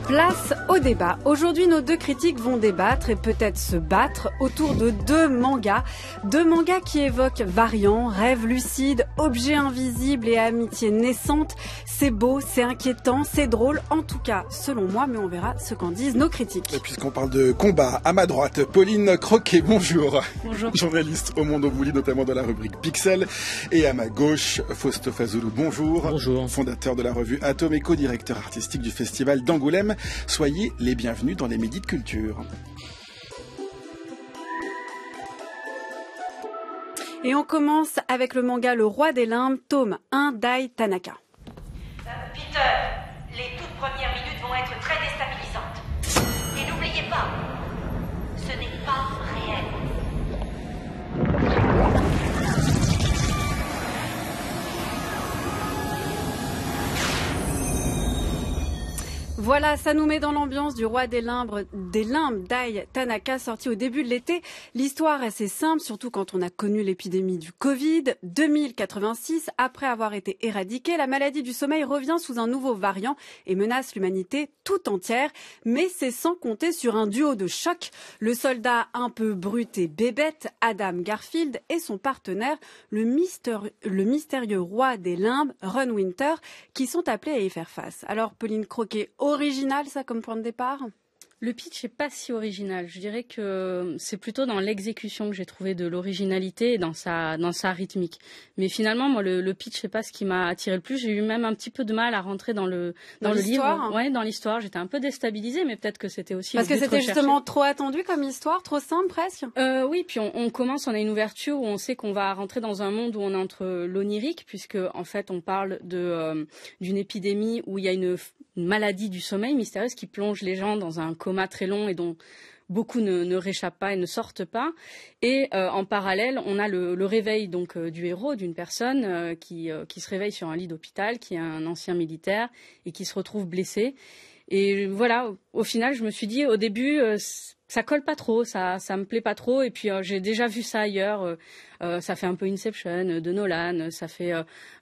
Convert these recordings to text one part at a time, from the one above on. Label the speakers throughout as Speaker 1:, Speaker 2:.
Speaker 1: Place au débat. Aujourd'hui, nos deux critiques vont débattre et peut-être se battre autour de deux mangas. Deux mangas qui évoquent variants, rêves lucides, objets invisibles et amitié naissante. C'est beau, c'est inquiétant, c'est drôle. En tout cas, selon moi, mais on verra ce qu'en disent nos critiques.
Speaker 2: Et puisqu'on parle de combat, à ma droite, Pauline Croquet, bonjour.
Speaker 1: Bonjour.
Speaker 2: Journaliste au Monde Obouli, notamment dans la rubrique Pixel. Et à ma gauche, Fausto Fazoulou, bonjour.
Speaker 3: Bonjour.
Speaker 2: Fondateur de la revue Atom et co-directeur artistique du Festival d'Angoulême. Soyez les bienvenus dans les Midis de Culture.
Speaker 1: Et on commence avec le manga Le Roi des Limbes, tome 1 d'Ai Tanaka.
Speaker 4: Peter, les toutes premières minutes vont être très déstabilisantes. Et n'oubliez pas, ce n'est pas réel.
Speaker 1: Voilà, ça nous met dans l'ambiance du Roi des Limbes d'Ai Tanaka, sorti au début de l'été. L'histoire est assez simple, surtout quand on a connu l'épidémie du Covid. 2086, après avoir été éradiquée, la maladie du sommeil revient sous un nouveau variant et menace l'humanité tout entière. Mais c'est sans compter sur un duo de choc. Le soldat un peu brut et bébête, Adam Garfield, et son partenaire, le mystérieux Roi des Limbes, Ron Winter, qui sont appelés à y faire face. Alors, Pauline Croquet, original ça comme point de départ ?
Speaker 3: Le pitch n'est pas si original. Je dirais que c'est plutôt dans l'exécution que j'ai trouvé de l'originalité et dans sa rythmique. Mais finalement, moi, le pitch, c'est pas ce qui m'a attiré le plus. J'ai eu même un petit peu de mal à rentrer dans le livre. Ouais, dans l'histoire. J'étais un peu déstabilisée, mais peut-être que c'était aussi
Speaker 1: parce que c'était justement trop attendu comme histoire, trop simple presque.
Speaker 3: Oui, puis on commence, on a une ouverture où on sait qu'on va rentrer dans un monde où on est entre l'onirique, puisque en fait, on parle d'une épidémie où il y a une maladie du sommeil mystérieuse qui plonge les gens dans un coma très long et dont beaucoup ne réchappent pas et ne sortent pas. Et en parallèle, on a le réveil donc du héros, d'une personne qui se réveille sur un lit d'hôpital, qui est un ancien militaire et qui se retrouve blessé. Et voilà, au final, je me suis dit au début, ça colle pas trop, ça me plaît pas trop. Et puis j'ai déjà vu ça ailleurs. Ça fait un peu Inception de Nolan. Ça fait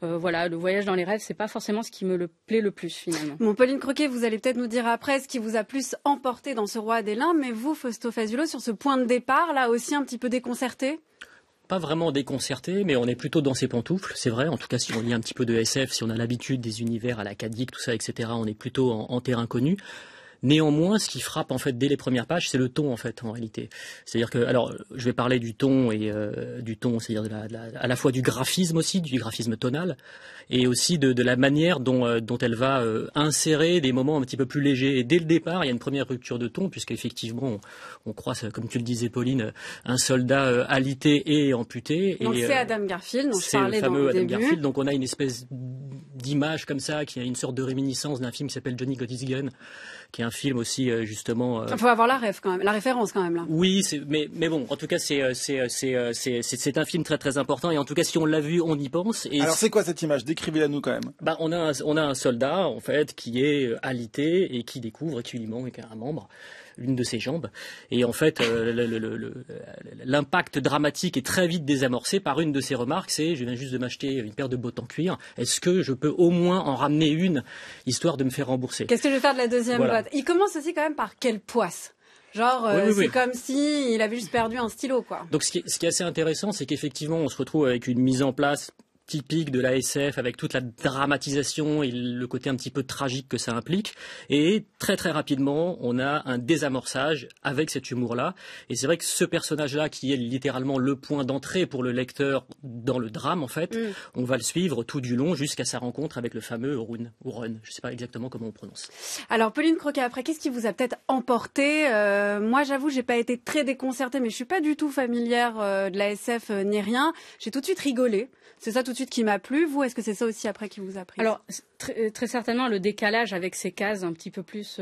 Speaker 3: voilà, le voyage dans les rêves. C'est pas forcément ce qui me plaît le plus finalement.
Speaker 1: Bon, Pauline Croquet, vous allez peut-être nous dire après ce qui vous a plus emporté dans ce Roi des Limbes. Mais vous, Fausto Fazulo, sur ce point de départ, là aussi un petit peu déconcerté ?
Speaker 5: Pas vraiment déconcerté, mais on est plutôt dans ses pantoufles, c'est vrai. En tout cas, si on lit un petit peu de SF, si on a l'habitude des univers à la Cadic, tout ça, etc., on est plutôt en terrain connu. Néanmoins, ce qui frappe en fait dès les premières pages, c'est le ton en fait en réalité. C'est-à-dire que, alors, je vais parler du ton et du ton, c'est-à-dire à la fois du graphisme aussi, du graphisme tonal, et aussi de la manière dont elle va insérer des moments un petit peu plus légers. Et dès le départ, il y a une première rupture de ton, puisqu'effectivement, on croit, comme tu le disais, Pauline, un soldat alité et amputé.
Speaker 1: Donc
Speaker 5: et,
Speaker 1: c'est Adam Garfield, dont je parlais
Speaker 5: dans le
Speaker 1: fameux
Speaker 5: Adam
Speaker 1: début.
Speaker 5: Garfield. Donc on a une espèce d'image comme ça, qui a une sorte de réminiscence d'un film qui s'appelle Johnny Got His Gun, qui est un film aussi justement.
Speaker 1: Il faut avoir la référence quand même là.
Speaker 5: Oui, mais bon, en tout cas c'est un film très très important et en tout cas si on l'a vu, on y pense. Et
Speaker 2: alors c'est quoi cette image ? Décrivez-la nous quand même.
Speaker 5: Bah on a un soldat en fait qui est alité et qui découvre qu'il lui manque un membre, l'une de ses jambes, et en fait l'impact dramatique est très vite désamorcé par une de ses remarques, c'est je viens juste de m'acheter une paire de bottes en cuir, est-ce que je peux au moins en ramener une histoire de me faire rembourser ?
Speaker 1: Qu'est-ce que je vais faire de la deuxième
Speaker 5: Voilà.
Speaker 1: botte ? Il commence aussi quand même par quelle poisse ? Genre, c'est comme si il avait juste perdu un stylo, quoi.
Speaker 5: Donc ce qui est assez intéressant, c'est qu'effectivement on se retrouve avec une mise en place typique de la SF avec toute la dramatisation et le côté un petit peu tragique que ça implique, et très très rapidement on a un désamorçage avec cet humour-là, et c'est vrai que ce personnage-là qui est littéralement le point d'entrée pour le lecteur dans le drame en fait, on va le suivre tout du long jusqu'à sa rencontre avec le fameux Run, je sais pas exactement comment on prononce.
Speaker 1: Alors Pauline Croquet, après qu'est-ce qui vous a peut-être emporté ? Moi j'avoue j'ai pas été très déconcertée, mais je suis pas du tout familière de la SF ni rien, j'ai tout de suite rigolé. C'est ça tout de suite qui m'a plu. Vous, est-ce que c'est ça aussi après qui vous a pris ?
Speaker 3: Alors, très certainement, le décalage avec ces cases un petit peu plus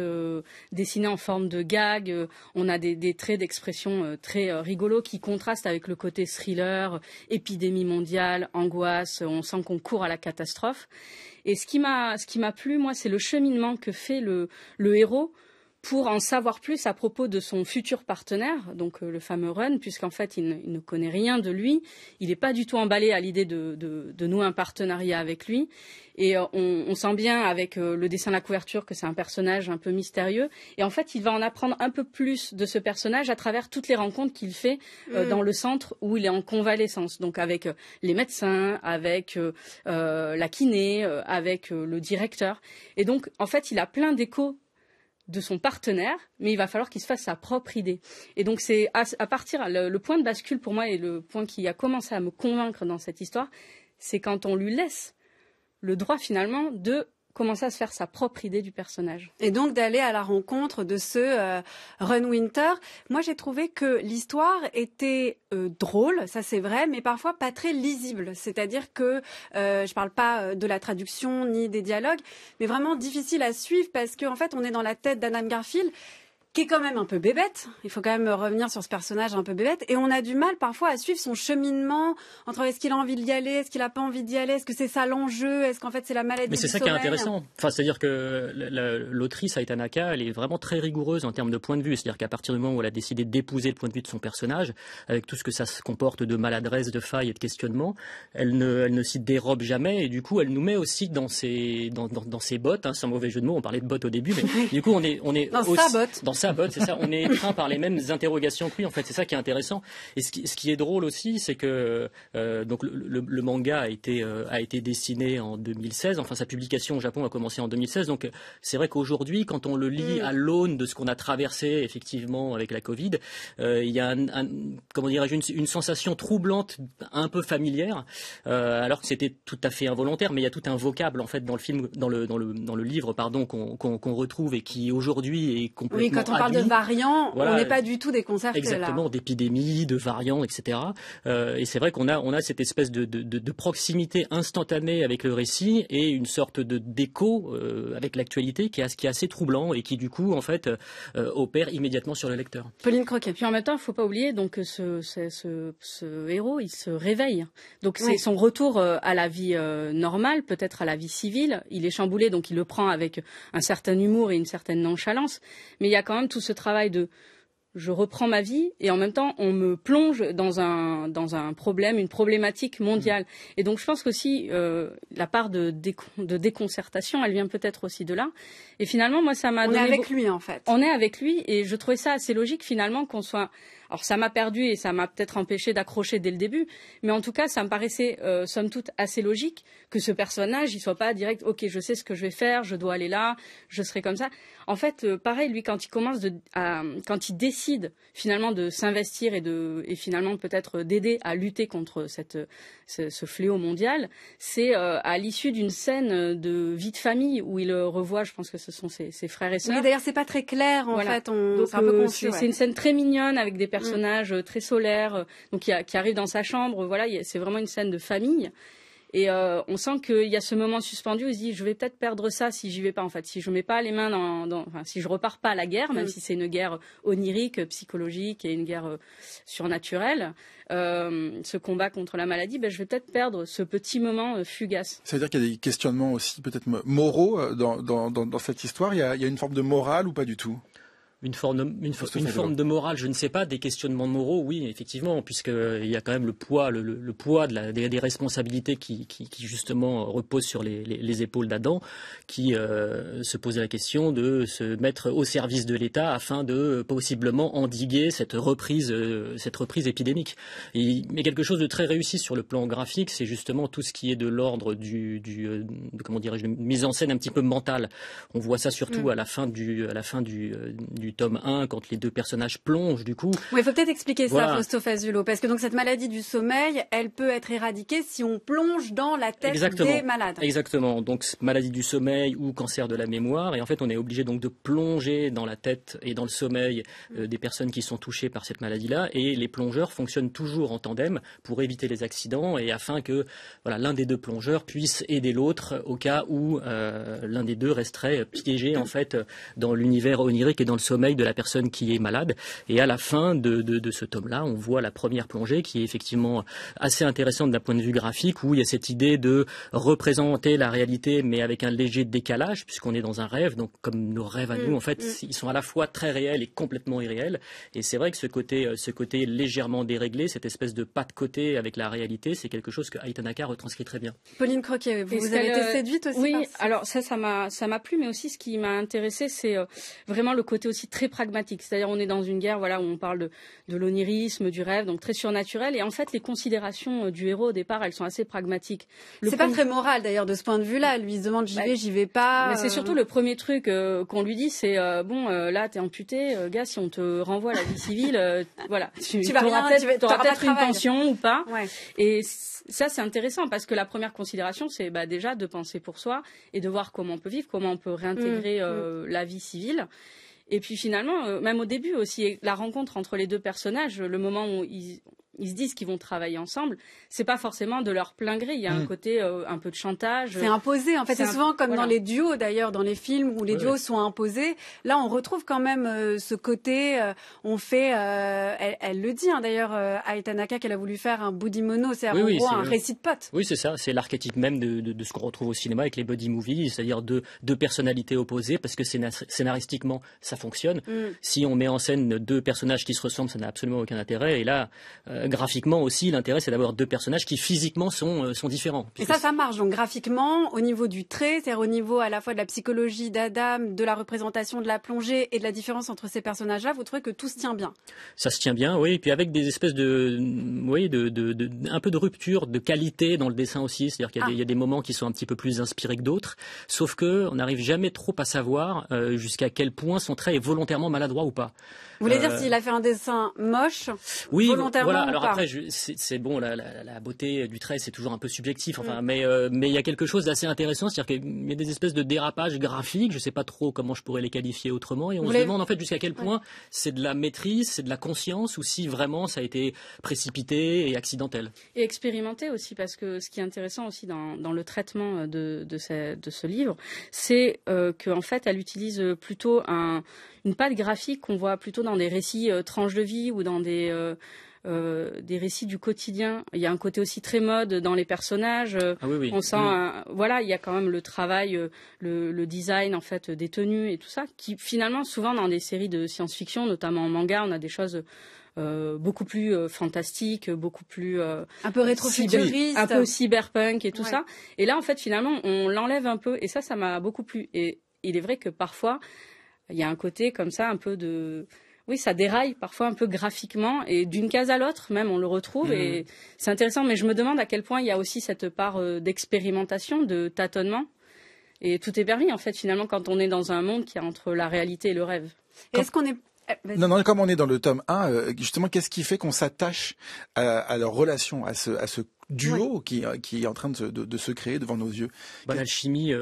Speaker 3: dessinées en forme de gag. On a des traits d'expression très rigolos qui contrastent avec le côté thriller, épidémie mondiale, angoisse. On sent qu'on court à la catastrophe. Et ce qui m'a plu, moi, c'est le cheminement que fait le héros pour en savoir plus à propos de son futur partenaire, donc le fameux Run, puisqu'en fait il ne connaît rien de lui, il n'est pas du tout emballé à l'idée de nouer un partenariat avec lui, et on sent bien avec le dessin de la couverture que c'est un personnage un peu mystérieux, et en fait il va en apprendre un peu plus de ce personnage à travers toutes les rencontres qu'il fait dans le centre où il est en convalescence, donc avec les médecins, avec la kiné, avec le directeur, et donc en fait il a plein d'échos de son partenaire, mais il va falloir qu'il se fasse sa propre idée. Et donc c'est à partir, le point de bascule pour moi et le point qui a commencé à me convaincre dans cette histoire, c'est quand on lui laisse le droit finalement de commencer à se faire sa propre idée du personnage.
Speaker 1: Et donc d'aller à la rencontre de ce Run Winter. Moi, j'ai trouvé que l'histoire était drôle, ça c'est vrai, mais parfois pas très lisible. C'est-à-dire que je parle pas de la traduction ni des dialogues, mais vraiment difficile à suivre parce qu'en fait, on est dans la tête d'Andrew Garfield, qui est quand même un peu bébête. Il faut quand même revenir sur ce personnage un peu bébête. Et on a du mal parfois à suivre son cheminement entre est-ce qu'il a envie d'y aller, est-ce qu'il n'a pas envie d'y aller, est-ce que c'est ça l'enjeu, est-ce qu'en fait c'est la maladie du sommeil.
Speaker 5: Mais c'est ça qui est intéressant. Enfin, c'est-à-dire que l'autrice Ai Tanaka, elle est vraiment très rigoureuse en termes de point de vue. C'est-à-dire qu'à partir du moment où elle a décidé d'épouser le point de vue de son personnage, avec tout ce que ça se comporte de maladresse, de failles et de questionnement, elle ne s'y dérobe jamais. Et du coup, elle nous met aussi dans ses bottes, hein, sans mauvais jeu de mots. On parlait de bottes au début, mais du coup, on est
Speaker 1: dans
Speaker 5: aussi,
Speaker 1: sa botte.
Speaker 5: dans sa botte, c'est ça. On est étreint par les mêmes interrogations que lui. En fait, c'est ça qui est intéressant. Et ce qui est drôle aussi, c'est que donc le manga a été dessiné en 2016. Enfin, sa publication au Japon a commencé en 2016. Donc, c'est vrai qu'aujourd'hui, quand on le lit à l'aune de ce qu'on a traversé effectivement avec la Covid, il y a comment dirais-je, une sensation troublante, un peu familière, alors que c'était tout à fait involontaire. Mais il y a tout un vocable en fait dans le film, dans le livre, pardon, qu'on retrouve et qui aujourd'hui est complètement.
Speaker 1: Oui, quand on parle de variants,
Speaker 5: voilà,
Speaker 1: on n'est pas du tout déconcerté.
Speaker 5: Exactement, d'épidémies, de variants, etc. Et c'est vrai qu'on a cette espèce de proximité instantanée avec le récit et une sorte d'écho avec l'actualité qui est assez troublant et qui du coup en fait opère immédiatement sur le lecteur.
Speaker 1: Pauline Croquet.
Speaker 3: Puis en même temps, il ne faut pas oublier donc ce héros, il se réveille. Donc c'est son retour à la vie normale, peut-être à la vie civile. Il est chamboulé, donc il le prend avec un certain humour et une certaine nonchalance. Mais il y a quand même tout ce travail de je reprends ma vie et en même temps on me plonge dans un problème, une problématique mondiale. Et donc je pense qu'aussi la part de déconcertation, elle vient peut-être aussi de là. Et finalement, moi ça m'a donné.
Speaker 1: On est avec lui en fait.
Speaker 3: On est avec lui et je trouvais ça assez logique finalement qu'on soit. Alors ça m'a perdu et ça m'a peut-être empêché d'accrocher dès le début, mais en tout cas ça me paraissait somme toute assez logique que ce personnage il soit pas direct. Ok, je sais ce que je vais faire, je dois aller là, je serai comme ça. En fait, pareil, lui quand quand il décide finalement de s'investir et finalement peut-être d'aider à lutter contre ce fléau mondial, c'est à l'issue d'une scène de vie de famille où il revoit, je pense que ce sont ses frères et sœurs.
Speaker 1: Oui, d'ailleurs c'est pas très clair en fait. C'est un peu confus.
Speaker 3: C'est une scène très mignonne avec des personnage très solaire, donc qui arrive dans sa chambre. Voilà, c'est vraiment une scène de famille. Et on sent qu'il y a ce moment suspendu où il se dit je vais peut-être perdre ça si j'y vais pas en fait, si je mets pas les mains si je repars pas à la guerre, même si c'est une guerre onirique, psychologique et une guerre surnaturelle, ce combat contre la maladie, je vais peut-être perdre ce petit moment fugace.
Speaker 2: Ça veut dire qu'il y a des questionnements aussi peut-être moraux dans cette histoire. Il y a une forme de morale ou pas du tout?
Speaker 5: Une forme de morale, je ne sais pas, des questionnements moraux, oui, effectivement, puisqu'il y a quand même le poids des responsabilités qui justement reposent sur les épaules d'Adam, qui se posait la question de se mettre au service de l'État afin de possiblement endiguer cette reprise épidémique. Mais quelque chose de très réussi sur le plan graphique, c'est justement tout ce qui est de l'ordre de comment dirais-je, de mise en scène un petit peu mentale. On voit ça surtout à la fin du tome 1, quand les deux personnages plongent, du coup.
Speaker 1: Oui, il faut peut-être expliquer
Speaker 5: voilà.
Speaker 1: Ça, Fausto Fazulo, parce que donc cette maladie du sommeil, elle peut être éradiquée si on plonge dans la tête des malades.
Speaker 5: Exactement. Donc, maladie du sommeil ou cancer de la mémoire. Et en fait, on est obligé donc de plonger dans la tête et dans le sommeil des personnes qui sont touchées par cette maladie-là. Et les plongeurs fonctionnent toujours en tandem pour éviter les accidents et afin que l'un des deux plongeurs puisse aider l'autre au cas où l'un des deux resterait piégé en fait dans l'univers onirique et dans le sommeil sommeil de la personne qui est malade. Et à la fin de ce tome-là, on voit la première plongée qui est effectivement assez intéressante d'un point de vue graphique, où il y a cette idée de représenter la réalité, mais avec un léger décalage, puisqu'on est dans un rêve. Donc, comme nos rêves à nous, en fait, ils sont à la fois très réels et complètement irréels. Et c'est vrai que ce côté légèrement déréglé, cette espèce de pas de côté avec la réalité, c'est quelque chose que Ai Tanaka retranscrit très bien.
Speaker 1: Pauline Croquier, vous avez été séduite aussi?
Speaker 3: Oui, alors ça m'a plu, mais aussi ce qui m'a intéressé, c'est vraiment le côté aussi très pragmatique. C'est-à-dire, on est dans une guerre, voilà, où on parle de l'onirisme, du rêve, donc très surnaturel. Et en fait, les considérations du héros au départ, elles sont assez pragmatiques.
Speaker 1: C'est pas très moral d'ailleurs de ce point de vue-là. Lui il se demande j'y vais pas.
Speaker 3: Mais c'est surtout le premier truc qu'on lui dit, c'est là t'es amputé, gars, si on te renvoie à la vie civile, voilà, tu auras peut-être une pension ou pas. Ouais. Et ça c'est intéressant parce que la première considération c'est déjà de penser pour soi et de voir comment on peut vivre, comment on peut réintégrer la vie civile. Et puis finalement, même au début aussi, la rencontre entre les deux personnages, le moment où ils se disent qu'ils vont travailler ensemble, c'est pas forcément de leur plein gré. Il y a un côté un peu de chantage.
Speaker 1: C'est imposé, en fait. C'est souvent comme dans les duos, d'ailleurs, dans les films où les duos sont imposés. Là, on retrouve quand même ce côté. On fait. Elle le dit, d'ailleurs, Ai Tanaka, qu'elle a voulu faire un buddy mono, c'est-à-dire en gros un récit de potes.
Speaker 5: Oui, c'est ça. C'est l'archétype même de ce qu'on retrouve au cinéma avec les buddy movies, c'est-à-dire deux personnalités opposées, parce que scénaristiquement, ça fonctionne. Si on met en scène deux personnages qui se ressemblent, ça n'a absolument aucun intérêt. Et là, graphiquement aussi, l'intérêt c'est d'avoir deux personnages qui physiquement sont différents.
Speaker 1: Et ça marche. Donc graphiquement, au niveau du trait, c'est-à-dire au niveau à la fois de la psychologie d'Adam, de la représentation de la plongée et de la différence entre ces personnages-là, vous trouvez que tout se tient bien?
Speaker 5: Ça se tient bien, oui. Et puis avec des espèces un peu de rupture, de qualité dans le dessin aussi. C'est-à-dire qu'il y a des moments qui sont un petit peu plus inspirés que d'autres. Sauf que on n'arrive jamais trop à savoir jusqu'à quel point son trait est volontairement maladroit ou pas.
Speaker 1: Vous voulez dire s'il a fait un dessin moche, volontairement
Speaker 5: voilà.
Speaker 1: ou
Speaker 5: Alors
Speaker 1: pas?
Speaker 5: après, c'est bon, la beauté du trait, c'est toujours un peu subjectif. Enfin, mais il y a quelque chose d'assez intéressant, c'est-à-dire qu'il y a des espèces de dérapages graphiques. Je sais pas trop comment je pourrais les qualifier autrement, et on se demande en fait jusqu'à quel point c'est de la maîtrise, c'est de la conscience, ou si vraiment ça a été précipité et accidentel.
Speaker 3: Et expérimenté aussi, parce que ce qui est intéressant aussi dans le traitement de ce livre, c'est qu'en fait, elle utilise plutôt une patte graphique qu'on voit plutôt dans des récits tranches de vie ou dans des récits du quotidien. Il y a un côté aussi très mode dans les personnages. On sent, il y a quand même le travail, le design en fait des tenues et tout ça, qui finalement souvent dans des séries de science-fiction, notamment en manga, on a des choses beaucoup plus fantastiques, beaucoup plus
Speaker 1: un peu rétro-futuriste,
Speaker 3: un peu cyberpunk et tout ça. Et là en fait finalement on l'enlève un peu, et ça m'a beaucoup plu. Et il est vrai que parfois il y a un côté comme ça un peu de... Oui, ça déraille parfois un peu graphiquement, et d'une case à l'autre même on le retrouve, et c'est intéressant. Mais je me demande à quel point il y a aussi cette part d'expérimentation, de tâtonnement, et tout est permis en fait finalement quand on est dans un monde qui est entre la réalité et le rêve.
Speaker 1: Est-ce qu'on est...
Speaker 2: Non, comme on est dans le tome 1, justement, qu'est-ce qui fait qu'on s'attache à leur relation, à ce duo qui est en train de se créer devant nos yeux?
Speaker 5: L'alchimie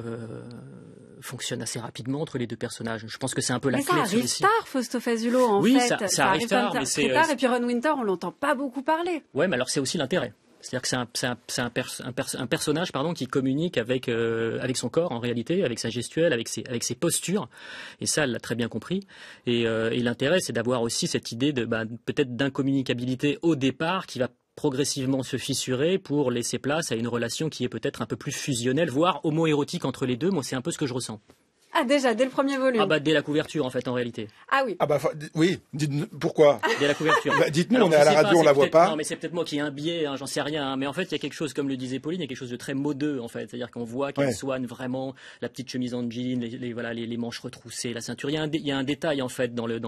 Speaker 5: fonctionne assez rapidement entre les deux personnages. Je pense que c'est un peu la clé.
Speaker 1: Mais ça arrive tard, Fausto Fazulo, en fait.
Speaker 5: Oui, ça arrive tard, mais
Speaker 1: c'est tard. Et puis Ron Winter, on l'entend pas beaucoup parler.
Speaker 5: Ouais, mais alors c'est aussi l'intérêt. C'est-à-dire que c'est un personnage qui communique avec son corps en réalité, avec sa gestuelle, avec ses postures, et ça elle l'a très bien compris. Et l'intérêt c'est d'avoir aussi cette idée de peut-être d'incommunicabilité au départ qui va progressivement se fissurer pour laisser place à une relation qui est peut-être un peu plus fusionnelle, voire homo-érotique entre les deux. Moi c'est un peu ce que je ressens.
Speaker 1: Ah, déjà, dès le premier volume.
Speaker 5: Dès la couverture, en fait, en réalité.
Speaker 1: Ah oui.
Speaker 2: Oui, dites-nous, pourquoi?
Speaker 5: Dès la couverture.
Speaker 2: Dites-nous, alors, on est à la radio, on la voit pas.
Speaker 5: Non, mais c'est peut-être moi qui ai un biais, j'en sais rien. Mais en fait, il y a quelque chose, comme le disait Pauline, il y a quelque chose de très modeux, en fait. C'est-à-dire qu'on voit qu'elle soigne vraiment la petite chemise en jean, les manches retroussées, la ceinture. Il y a un détail, en fait, dans les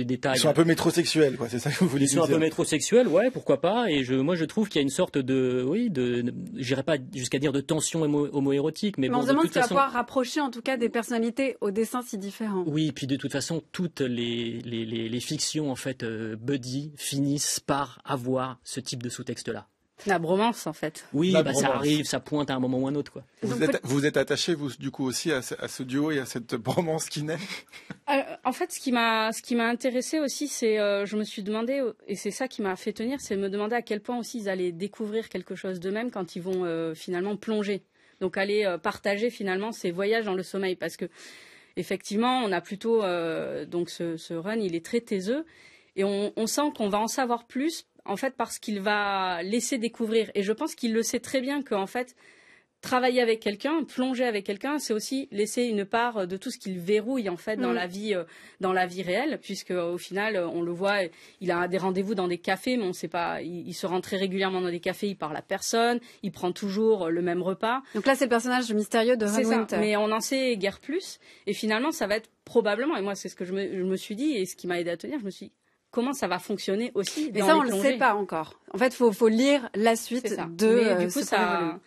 Speaker 5: détails.
Speaker 2: Ils sont un peu métrosexuels, quoi. C'est ça que vous voulez dire?
Speaker 5: Ils sont un peu métrosexuels, ouais, pourquoi pas. Et moi, je trouve qu'il y a une sorte j'irais pas jusqu'à dire de tension homo-érotique, mais
Speaker 1: on se demande si tu vas pouvoir rapprocher, en tout cas, des personnalités au dessin si différent.
Speaker 5: Oui, puis de toute façon, toutes les fictions en fait buddy finissent par avoir ce type de sous-texte-là.
Speaker 3: La bromance, en fait.
Speaker 5: Oui, ça arrive, ça pointe à un moment ou à un autre, quoi.
Speaker 2: Vous êtes attaché, vous, du coup, aussi à ce duo et à cette bromance qui naît?
Speaker 3: En fait, ce qui m'a intéressé aussi, c'est, je me suis demandé, et c'est ça qui m'a fait tenir, c'est me demander à quel point aussi ils allaient découvrir quelque chose d'eux-mêmes quand ils vont finalement plonger. Donc aller partager finalement ces voyages dans le sommeil, parce que effectivement, on a plutôt donc ce run, il est très taiseux et on sent qu'on va en savoir plus en fait parce qu'il va laisser découvrir. Et je pense qu'il le sait très bien qu'en fait, travailler avec quelqu'un, plonger avec quelqu'un, c'est aussi laisser une part de tout ce qu'il verrouille en fait dans la vie réelle, puisque au final, on le voit, il a des rendez-vous dans des cafés, mais on sait pas, il se rend très régulièrement dans des cafés, il parle à personne, il prend toujours le même repas.
Speaker 1: Donc là, c'est le personnage mystérieux de Ron Winter.
Speaker 3: Mais on en sait guère plus, et finalement, ça va être probablement, et moi, c'est ce que je me suis dit, et ce qui m'a aidé à tenir, je me suis dit, comment ça va fonctionner aussi
Speaker 1: mais
Speaker 3: dans
Speaker 1: ça,
Speaker 3: les
Speaker 1: on
Speaker 3: plongées.
Speaker 1: Le sait pas encore. En fait, faut lire la suite de
Speaker 3: mais du coup, ça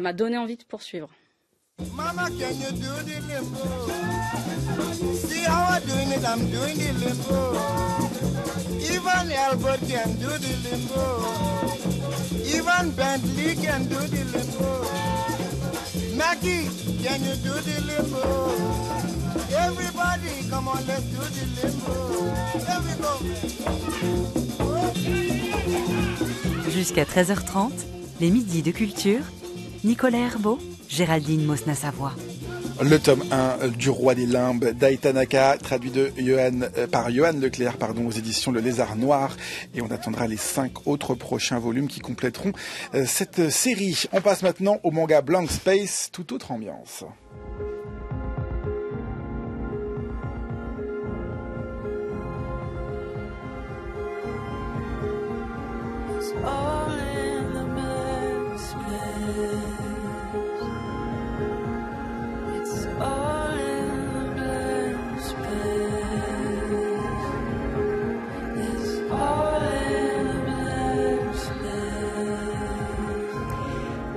Speaker 3: m'a donné envie de poursuivre.
Speaker 6: Mama, can you do the limbo? See how I'm doing it, I'm doing the limbo. Even Albert can do the limbo. Even Bentley can do the limbo. Maggie, can you do the limbo? Everybody, come on, let's do the limbo. Here we go.
Speaker 7: Jusqu'à 13h30, les midis de culture, Nicolas Herbeau, Géraldine Mosna-Savoie.
Speaker 2: Le tome 1 du Roi des Limbes d'Aitanaka, traduit par Johan Leclerc aux éditions Le Lézard Noir. Et on attendra les 5 autres prochains volumes qui compléteront cette série. On passe maintenant au manga Blank Space, toute autre ambiance.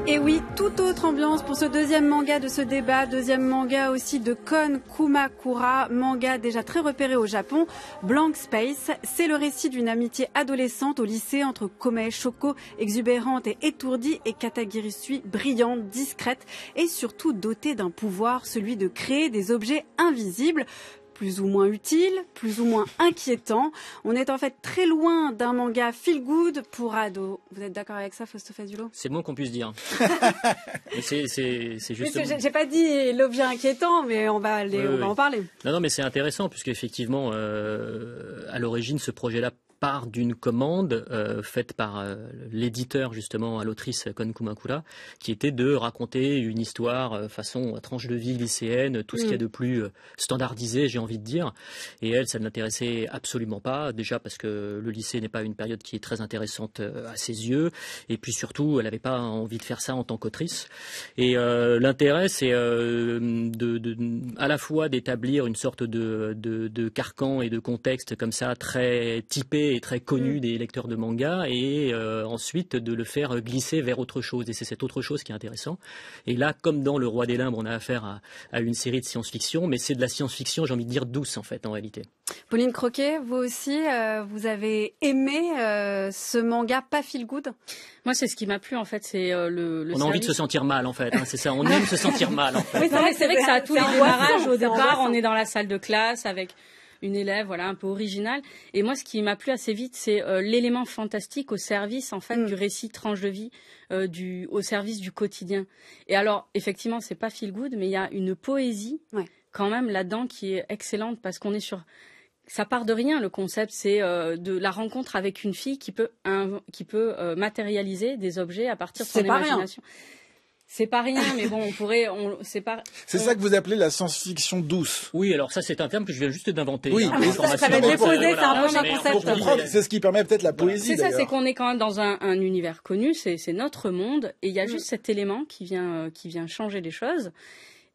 Speaker 1: Et oui, toute autre ambiance pour ce deuxième manga de ce débat, deuxième manga aussi de Kon Kumakura, manga déjà très repéré au Japon. Blank Space, c'est le récit d'une amitié adolescente au lycée entre Komei Shoko, exubérante et étourdie, et Katagiri Sui, brillante, discrète et surtout dotée d'un pouvoir, celui de créer des objets invisibles. Plus ou moins utile, plus ou moins inquiétant. On est en fait très loin d'un manga feel good pour ados. Vous êtes d'accord avec ça, Fausto Fazulo ?
Speaker 5: C'est le moins qu'on puisse dire. Mais c'est justement...
Speaker 1: J'ai pas dit l'objet inquiétant, mais on va en parler.
Speaker 5: Non, mais c'est intéressant puisque effectivement, à l'origine, ce projet-là part d'une commande faite par l'éditeur justement à l'autrice Kon Kumakura, qui était de raconter une histoire façon tranche de vie lycéenne, tout ce qu'il y a de plus standardisé, j'ai envie de dire. Et elle, ça ne l'intéressait absolument pas, déjà parce que le lycée n'est pas une période qui est très intéressante à ses yeux, et puis surtout, elle n'avait pas envie de faire ça en tant qu'autrice. Et l'intérêt, c'est à la fois d'établir une sorte de carcan et de contexte comme ça très typé et très connu des lecteurs de manga, et ensuite de le faire glisser vers autre chose, et c'est cette autre chose qui est intéressant. Et là, comme dans Le Roi des Limbes, on a affaire à une série de science-fiction, mais c'est de la science-fiction, j'ai envie de dire douce en fait, en réalité.
Speaker 1: Pauline Croquet, vous aussi, vous avez aimé ce manga pas feel good ?
Speaker 3: Moi, c'est ce qui m'a plu en fait, c'est le
Speaker 5: on a envie de se sentir mal en fait, hein, c'est ça, on aime se sentir mal en fait.
Speaker 3: Oui, c'est vrai que ça a tous les démarrages. Au départ, on est dans la salle de classe avec une élève, voilà, un peu originale. Et moi, ce qui m'a plu assez vite, c'est l'élément fantastique au service, en fait, du récit tranche de vie, au service du quotidien. Et alors, effectivement, c'est pas feel good, mais il y a une poésie, quand même, là-dedans, qui est excellente, parce qu'on est sur... Ça part de rien, le concept, c'est de la rencontre avec une fille qui peut matérialiser des objets à partir de son imagination. C'est pas rien, mais bon, c'est
Speaker 2: ça que vous appelez la science-fiction douce.
Speaker 5: Oui, alors ça, c'est un terme que je viens juste d'inventer.
Speaker 1: Oui, ça va être déposé, c'est un peu un concept.
Speaker 2: C'est ce qui permet peut-être la poésie.
Speaker 3: C'est ça, c'est qu'on est quand même dans un univers connu, c'est notre monde, et il y a juste cet élément qui vient changer les choses.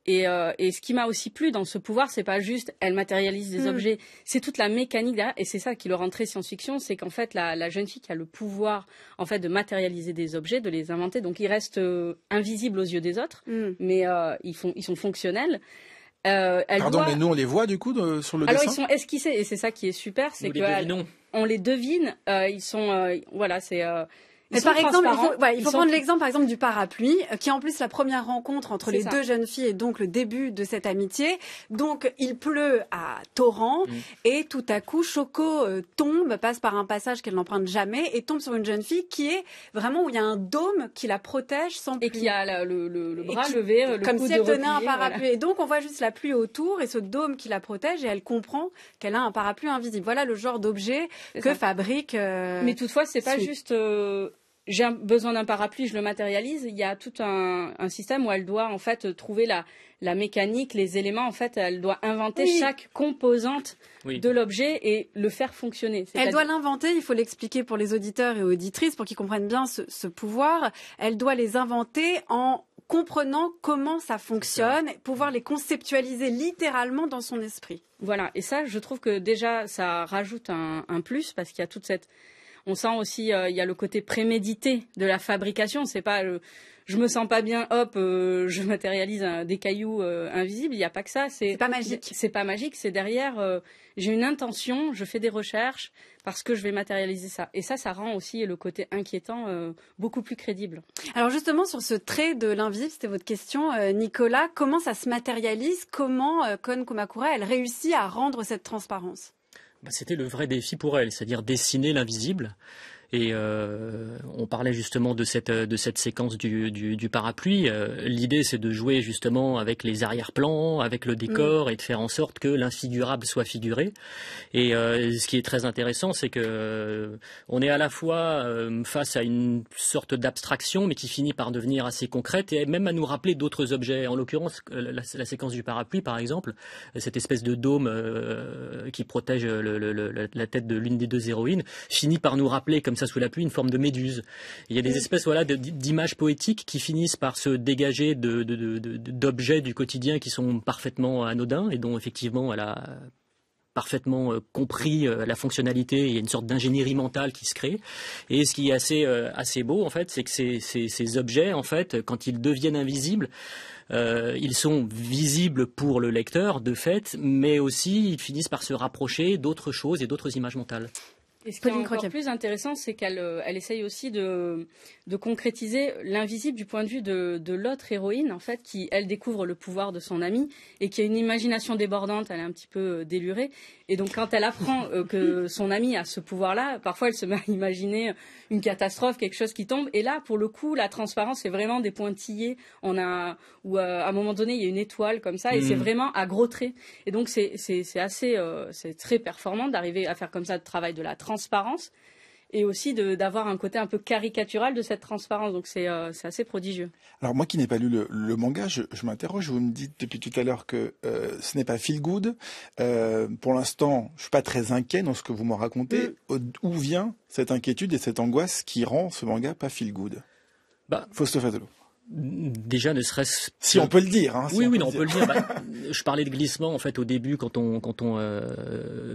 Speaker 3: Et ce qui m'a aussi plu dans ce pouvoir, c'est pas juste elle matérialise des objets, c'est toute la mécanique derrière, et c'est ça qui le rend très science-fiction, c'est qu'en fait la jeune fille qui a le pouvoir en fait de matérialiser des objets, de les inventer, donc ils restent invisibles aux yeux des autres, mais ils sont fonctionnels.
Speaker 2: Mais nous on les voit du coup sur le dessin.
Speaker 3: Alors ils sont esquissés, et c'est ça qui est super, c'est que on les devine, ils sont Ils
Speaker 1: par
Speaker 3: sont
Speaker 1: exemple,
Speaker 3: transparents.
Speaker 1: il faut prendre l'exemple par exemple du parapluie, qui est en plus la première rencontre entre les deux jeunes filles et donc le début de cette amitié. Donc il pleut à torrent et tout à coup Choco tombe, passe par un passage qu'elle n'emprunte jamais et tombe sur une jeune fille qui est vraiment où il y a un dôme qui la protège sans pluie.
Speaker 3: Et qui a le bras levé, le
Speaker 1: comme
Speaker 3: coude
Speaker 1: si elle tenait
Speaker 3: replié,
Speaker 1: un parapluie.
Speaker 3: voilà.
Speaker 1: Et donc on voit juste la pluie autour et ce dôme qui la protège et elle comprend qu'elle a un parapluie invisible. Voilà le genre d'objet que fabrique.
Speaker 3: Mais toutefois, c'est pas juste. J'ai besoin d'un parapluie, je le matérialise. Il y a tout un système où elle doit en fait trouver la mécanique, les éléments. En fait, elle doit inventer chaque composante de l'objet et le faire fonctionner.
Speaker 1: Elle doit l'inventer. Il faut l'expliquer pour les auditeurs et auditrices pour qu'ils comprennent bien ce pouvoir. Elle doit les inventer en comprenant comment ça fonctionne, pouvoir les conceptualiser littéralement dans son esprit.
Speaker 3: Voilà. Et ça, je trouve que déjà, ça rajoute un plus parce qu'il y a toute cette. On sent aussi, il y a le côté prémédité de la fabrication. C'est pas, je me sens pas bien, hop, je matérialise des cailloux invisibles. Il n'y a pas que ça.
Speaker 1: C'est pas magique.
Speaker 3: C'est pas magique. C'est derrière, j'ai une intention, je fais des recherches parce que je vais matérialiser ça. Et ça rend aussi le côté inquiétant beaucoup plus crédible.
Speaker 1: Alors justement, sur ce trait de l'invisible, c'était votre question, Nicolas. Comment ça se matérialise? Comment Kon Kumakura, elle réussit à rendre cette transparence?
Speaker 5: C'était le vrai défi pour elle, c'est-à-dire dessiner l'invisible. Et on parlait justement de cette séquence du parapluie. L'idée, c'est de jouer justement avec les arrière-plans, avec le décor et de faire en sorte que l'infigurable soit figuré. Et ce qui est très intéressant, c'est que on est à la fois face à une sorte d'abstraction, mais qui finit par devenir assez concrète et même à nous rappeler d'autres objets. En l'occurrence, la séquence du parapluie, par exemple, cette espèce de dôme qui protège la tête de l'une des deux héroïnes, finit par nous rappeler comme ça sous la pluie une forme de méduse. Il y a des espèces d'images poétiques qui finissent par se dégager d'objets du quotidien qui sont parfaitement anodins et dont effectivement elle a parfaitement compris la fonctionnalité. Il y a une sorte d'ingénierie mentale qui se crée. Et ce qui est assez beau en fait, c'est que ces objets en fait, quand ils deviennent invisibles, ils sont visibles pour le lecteur de fait, mais aussi ils finissent par se rapprocher d'autres choses et d'autres images mentales.
Speaker 3: Et ce qui est encore plus intéressant, c'est qu'elle essaye aussi de concrétiser l'invisible du point de vue de l'autre héroïne, en fait, qui, elle, découvre le pouvoir de son amie et qui a une imagination débordante, elle est un petit peu délurée. Et donc, quand elle apprend que son amie a ce pouvoir-là, parfois, elle se met à imaginer une catastrophe, quelque chose qui tombe. Et là, pour le coup, la transparence, c'est vraiment des pointillés. À un moment donné, il y a une étoile comme ça, et c'est vraiment à gros traits. Et donc, c'est très performant d'arriver à faire comme ça le travail de la transparence et aussi d'avoir un côté un peu caricatural de cette transparence. Donc c'est assez prodigieux.
Speaker 2: Alors moi qui n'ai pas lu le manga, je m'interroge. Vous me dites depuis tout à l'heure que ce n'est pas feel good. Pour l'instant, je suis pas très inquiet dans ce que vous m'en racontez. Où vient cette inquiétude et cette angoisse qui rend ce manga pas feel good? Fausto Fatolo.
Speaker 5: Déjà, ne serait-ce
Speaker 2: si on peut le dire. Hein,
Speaker 5: oui, on peut le dire. Je parlais de glissement en fait au début quand on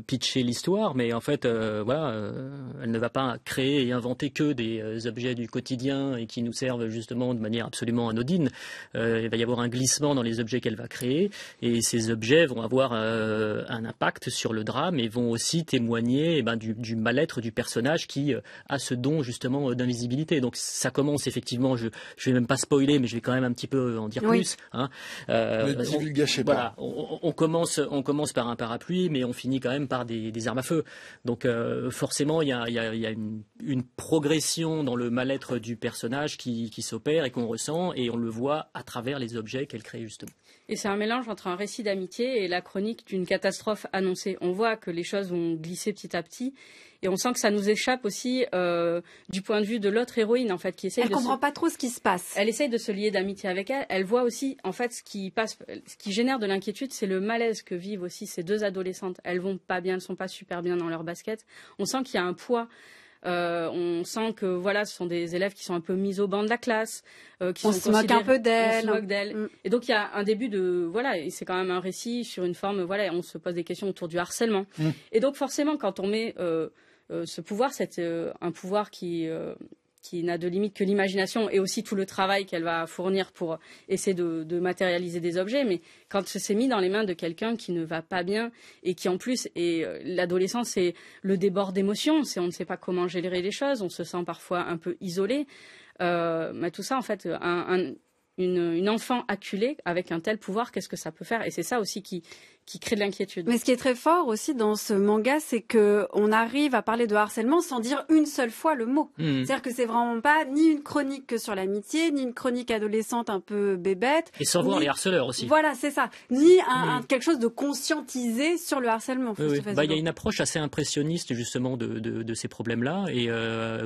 Speaker 5: pitchait l'histoire, mais en fait, elle ne va pas créer et inventer que des objets du quotidien et qui nous servent justement de manière absolument anodine. Il va y avoir un glissement dans les objets qu'elle va créer, et ces objets vont avoir un impact sur le drame et vont aussi témoigner du mal-être du personnage qui a ce don justement d'invisibilité. Donc ça commence effectivement. Je vais même pas spoiler, mais je vais quand même un petit peu en dire plus. Hein.
Speaker 2: Ne divulgâchez pas.
Speaker 5: On commence par un parapluie, mais on finit quand même par des armes à feu. Donc forcément, il y a une progression dans le mal-être du personnage qui s'opère et qu'on ressent, et on le voit à travers les objets qu'elle crée justement.
Speaker 3: Et c'est un mélange entre un récit d'amitié et la chronique d'une catastrophe annoncée. On voit que les choses vont glisser petit à petit. Et on sent que ça nous échappe aussi du point de vue de l'autre héroïne, en fait, qui essaye.
Speaker 1: Elle comprend pas trop ce qui se passe.
Speaker 3: Elle essaye de se lier d'amitié avec elle. Elle voit aussi, en fait, ce qui génère de l'inquiétude, c'est le malaise que vivent aussi ces deux adolescentes. Elles vont pas bien, elles sont pas super bien dans leur basket. On sent qu'il y a un poids. On sent que ce sont des élèves qui sont un peu mis au banc de la classe,
Speaker 1: on se moque un peu d'elles.
Speaker 3: On se moque d'elles. Et donc il y a un début et c'est quand même un récit sur une forme, on se pose des questions autour du harcèlement. Et donc forcément, quand on met ce pouvoir, c'est un pouvoir qui qui n'a de limite que l'imagination et aussi tout le travail qu'elle va fournir pour essayer de matérialiser des objets. Mais quand c'est mis dans les mains de quelqu'un qui ne va pas bien et qui en plus l'adolescence, c'est le débord d'émotions, on ne sait pas comment gérer les choses, on se sent parfois un peu isolé. Mais tout ça, en fait, une enfant acculée avec un tel pouvoir, qu'est-ce que ça peut faire? Et c'est ça aussi qui crée de l'inquiétude.
Speaker 1: Mais ce qui est très fort aussi dans ce manga, c'est que on arrive à parler de harcèlement sans dire une seule fois le mot. C'est-à-dire que c'est vraiment pas ni une chronique sur l'amitié, ni une chronique adolescente un peu bébête.
Speaker 5: Et sans voir les harceleurs aussi.
Speaker 1: Voilà, c'est ça. Ni quelque chose de conscientisé sur le harcèlement.
Speaker 5: Oui. Il y a une approche assez impressionniste justement de ces problèmes-là. Et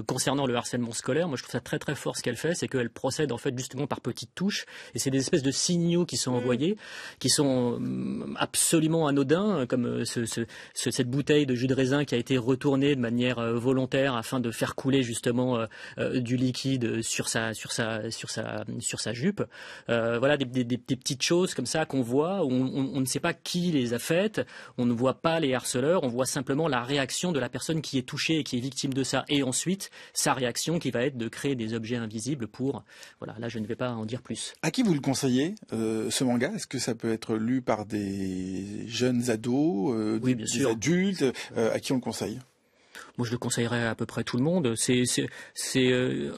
Speaker 5: concernant le harcèlement scolaire, moi je trouve ça très très fort ce qu'elle fait, c'est qu'elle procède en fait justement par petites touches. Et c'est des espèces de signaux qui sont envoyés, qui sont absolument anodin, comme cette bouteille de jus de raisin qui a été retournée de manière volontaire afin de faire couler justement du liquide sur sa jupe. Voilà des petites choses comme ça qu'on voit, où on ne sait pas qui les a faites, on ne voit pas les harceleurs, on voit simplement la réaction de la personne qui est touchée et qui est victime de ça, et ensuite sa réaction qui va être de créer des objets invisibles pour... Voilà, là je ne vais pas en dire plus.
Speaker 2: À qui vous le conseillez, ce manga? Est-ce que ça peut être lu par des jeunes ados,
Speaker 5: oui, bien sûr.
Speaker 2: Adultes, à qui on le conseille?
Speaker 5: Moi, je le conseillerais à peu près tout le monde.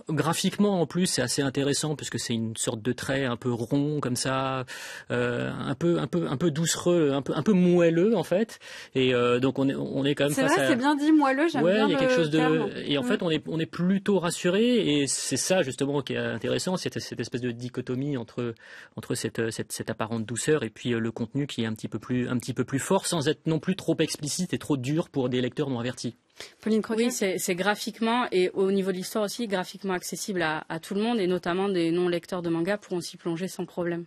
Speaker 5: Graphiquement en plus, c'est assez intéressant puisque c'est une sorte de trait un peu rond comme ça, un peu doucereux, un peu moelleux en fait. Et donc on est quand même face à...
Speaker 1: C'est vrai, c'est bien dit, moelleux. J'aime bien.
Speaker 5: Il y a quelque chose
Speaker 1: terme.
Speaker 5: Et en fait, on est plutôt rassuré. Et c'est ça justement qui est intéressant, c'est cette espèce de dichotomie entre cette apparente douceur et puis le contenu qui est un petit peu plus fort, sans être non plus trop explicite et trop dur pour des lecteurs non avertis.
Speaker 1: Pauline Croquet.
Speaker 3: Oui, c'est graphiquement et au niveau de l'histoire aussi graphiquement accessible à tout le monde, et notamment des non-lecteurs de manga pourront s'y plonger sans problème.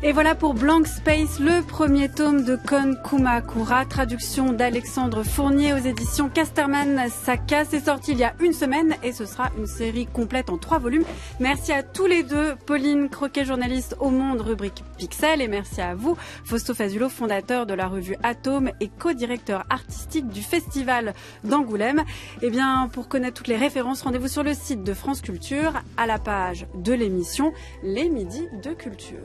Speaker 1: Et voilà pour Blank Space, le premier tome de Kon Kumakura, traduction d'Alexandre Fournier aux éditions Casterman Saka. C'est sorti il y a une semaine et ce sera une série complète en 3 volumes. Merci à tous les deux, Pauline Croquet, journaliste au Monde, rubrique Pixel, et merci à vous, Fausto Fazulo, fondateur de la revue Atome et co-directeur artistique du Festival d'Angoulême. Et bien, pour connaître toutes les références, rendez-vous sur le site de France Culture, à la page de l'émission Les Midis de Culture.